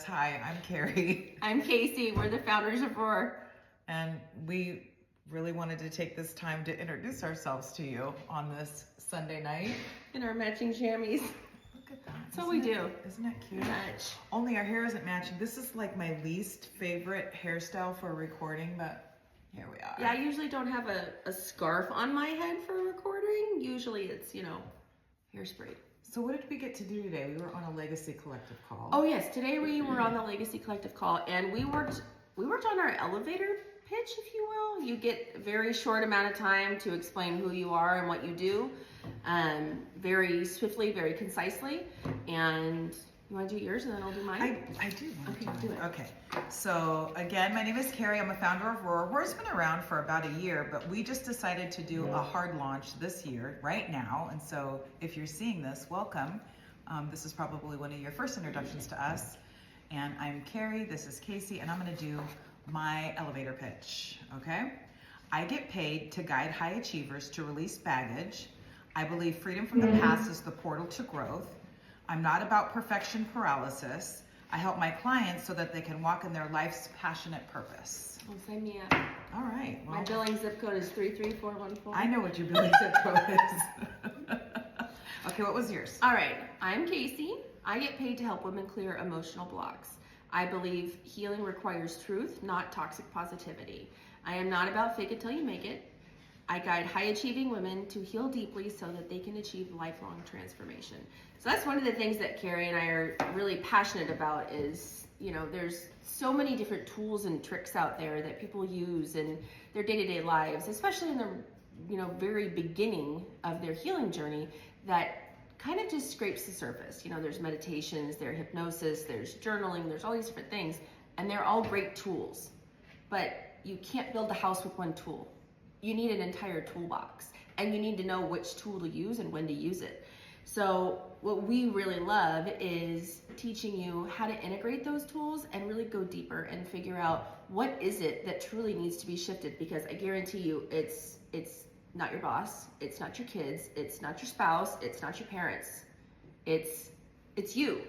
Hi, I'm Carrie. I'm Kaycie. We're the founders of Roar. And we really wanted to take this time to introduce ourselves to you on this Sunday night. In our matching jammies. Look at that. That's what we do. Isn't that cute? Match. Only our hair isn't matching. This is like my least favorite hairstyle for recording, but here we are. Yeah, I usually don't have a scarf on my head for recording. Usually it's, hairspray. So what did we get to do today? We were on a Legacy Collective call. Oh yes, today we were on the Legacy Collective call and we worked on our elevator pitch, if you will. You get a very short amount of time to explain who you are and what you do, very swiftly, very concisely. And you want to do yours and then I'll do mine? I do want to do it. Okay. So again, my name is Carrie. I'm a founder of Roar. Roar's been around for about a year, but we just decided to do a hard launch this year, right now. And so if you're seeing this, welcome. This is probably one of your first introductions to us. And I'm Carrie, this is Kaycie, and I'm gonna do my elevator pitch, okay? I get paid to guide high achievers to release baggage. I believe freedom from the past is the portal to growth. I'm not about perfection paralysis. I help my clients so that they can walk in their life's passionate purpose. Well, sign me up. All right. Well, my billing zip code is 33414. I know what your billing zip code is. Okay, what was yours? All right, I'm Kaycie. I get paid to help women clear emotional blocks. I believe healing requires truth, not toxic positivity. I am not about fake it till you make it. I guide high-achieving women to heal deeply so that they can achieve lifelong transformation. So that's one of the things that Carrie and I are really passionate about is, there's so many different tools and tricks out there that people use in their day-to-day lives, especially in the, very beginning of their healing journey that kind of just scrapes the surface. There's meditations, there's hypnosis, there's journaling, there's all these different things, and they're all great tools. But you can't build the house with one tool. You need an entire toolbox, and you need to know which tool to use and when to use it. So what we really love is teaching you how to integrate those tools and really go deeper and figure out what is it that truly needs to be shifted, because I guarantee you it's not your boss, it's not your kids, it's not your spouse, it's not your parents. It's you.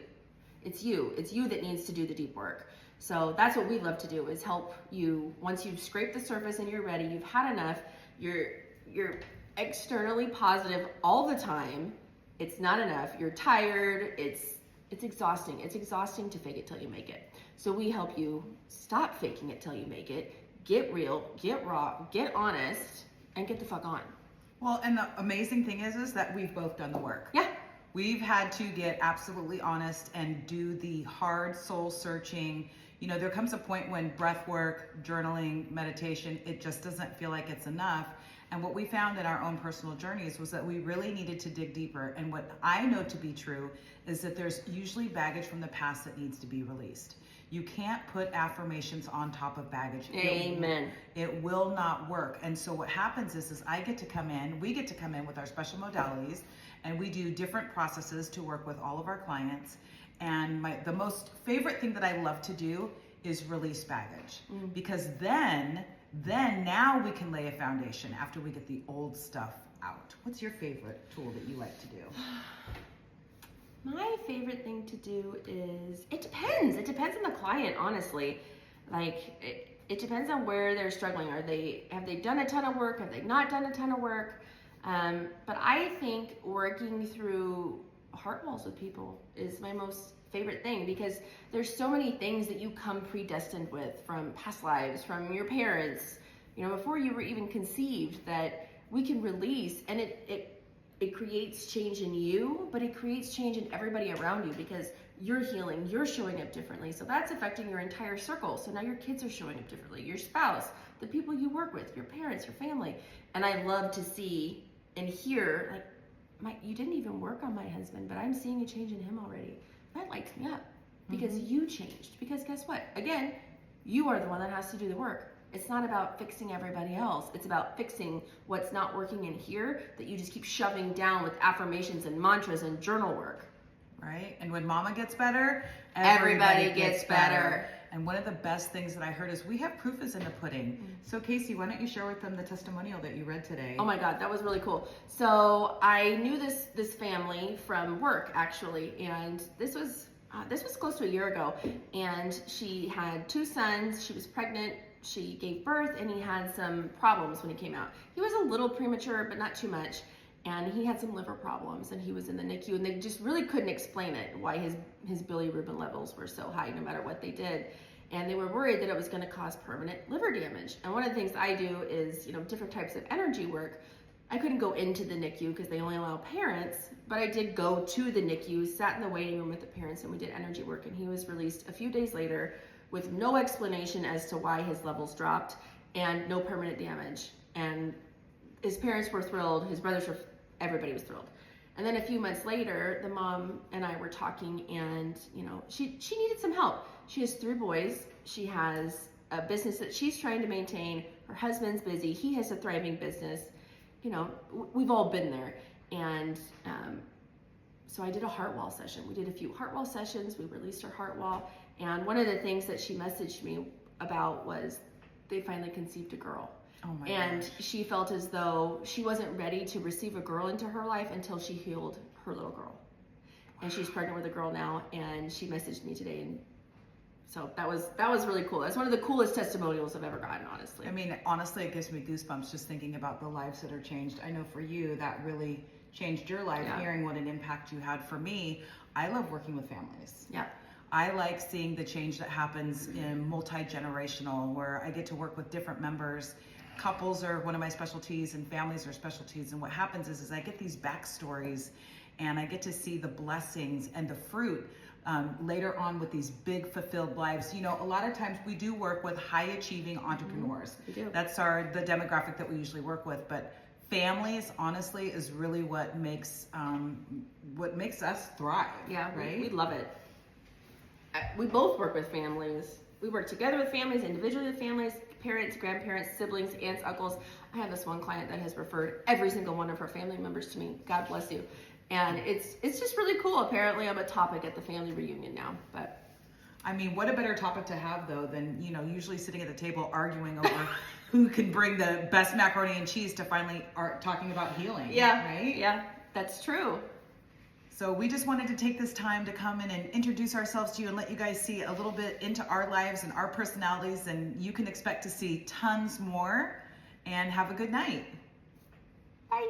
It's you that needs to do the deep work. So that's what we love to do, is help you. Once you've scraped the surface and you're ready, you've had enough, you're externally positive all the time. It's not enough. You're tired. It's exhausting. It's exhausting to fake it till you make it. So we help you stop faking it till you make it, get real, get raw, get honest, and get the fuck on. Well, and the amazing thing is that we've both done the work. Yeah. We've had to get absolutely honest and do the hard soul searching. There comes a point when breath work, journaling, meditation, it just doesn't feel like it's enough. And what we found in our own personal journeys was that we really needed to dig deeper. And what I know to be true is that there's usually baggage from the past that needs to be released. You can't put affirmations on top of baggage. Amen. It will not work. And so what happens is we get to come in with our special modalities, and we do different processes to work with all of our clients. And the most favorite thing that I love to do is release baggage, because then now we can lay a foundation after we get the old stuff out. What's your favorite tool that you like to do? My favorite thing to do is, it depends. It depends on the client, honestly. It depends on where they're struggling. Have they done a ton of work? Have they not done a ton of work? But I think working through heart walls with people is my most favorite thing, because there's so many things that you come predestined with from past lives, from your parents, before you were even conceived, that we can release, and it creates change in you, but it creates change in everybody around you, because you're healing, you're showing up differently. So that's affecting your entire circle. So now your kids are showing up differently, your spouse, the people you work with, your parents, your family. And I love to see and hear, you didn't even work on my husband, but I'm seeing a change in him already. That lights me up, because you changed. Because guess what? Again, you are the one that has to do the work. It's not about fixing everybody else. It's about fixing what's not working in here that you just keep shoving down with affirmations and mantras and journal work. Right? And when mama gets better, everybody gets better. And one of the best things that I heard is we have proof is in the pudding. So Kaycie, why don't you share with them the testimonial that you read today? Oh my God, that was really cool. So I knew this family from work, actually, and this was This was close to a year ago, and she had 2 sons. She was pregnant. She gave birth, and he had some problems when he came out. He was a little premature, but not too much. And he had some liver problems, and he was in the NICU, and they just really couldn't explain it, why his bilirubin levels were so high no matter what they did. And they were worried that it was going to cause permanent liver damage. And one of the things I do is, different types of energy work. I couldn't go into the NICU because they only allow parents, but I did go to the NICU, sat in the waiting room with the parents, and we did energy work. And he was released a few days later with no explanation as to why his levels dropped and no permanent damage. And his parents were thrilled, his brothers were, everybody was thrilled. And then a few months later, the mom and I were talking, and she needed some help. She has 3 boys. She has a business that she's trying to maintain. Her husband's busy. He has a thriving business. We've all been there. And so I did a heart wall session. We did a few heart wall sessions. We released her heart wall. And one of the things that she messaged me about was they finally conceived a girl. Oh my And gosh. she felt as though she wasn't ready to receive a girl into her life until she healed her little girl. And she's pregnant with a girl now, and she messaged me today, and so that was really cool. That's one of the coolest testimonials I've ever gotten, honestly. I mean, honestly, it gives me goosebumps just thinking about the lives that are changed. I know for you, that really changed your life, Yeah. hearing what an impact you had. For me, I love working with families. Yeah. I like seeing the change that happens in multi-generational, where I get to work with different members. Couples are one of my specialties, and families are specialties. And what happens is I get these backstories, and I get to see the blessings and the fruit later on with these big fulfilled lives. A lot of times we do work with high achieving entrepreneurs. We do. That's the demographic that we usually work with. But families, honestly, is really what makes us thrive. Yeah, right. we love it. We both work with families. We work together with families, individually with families, parents, grandparents, siblings, aunts, uncles. I have this one client that has referred every single one of her family members to me. God bless you. And it's just really cool. Apparently I'm a topic at the family reunion now, but I mean, what a better topic to have though than, usually sitting at the table arguing over who can bring the best macaroni and cheese to finally talking about healing. yeah, Right? yeah, that's true. So we just wanted to take this time to come in and introduce ourselves to you and let you guys see a little bit into our lives and our personalities, and you can expect to see tons more. And have a good night. Bye.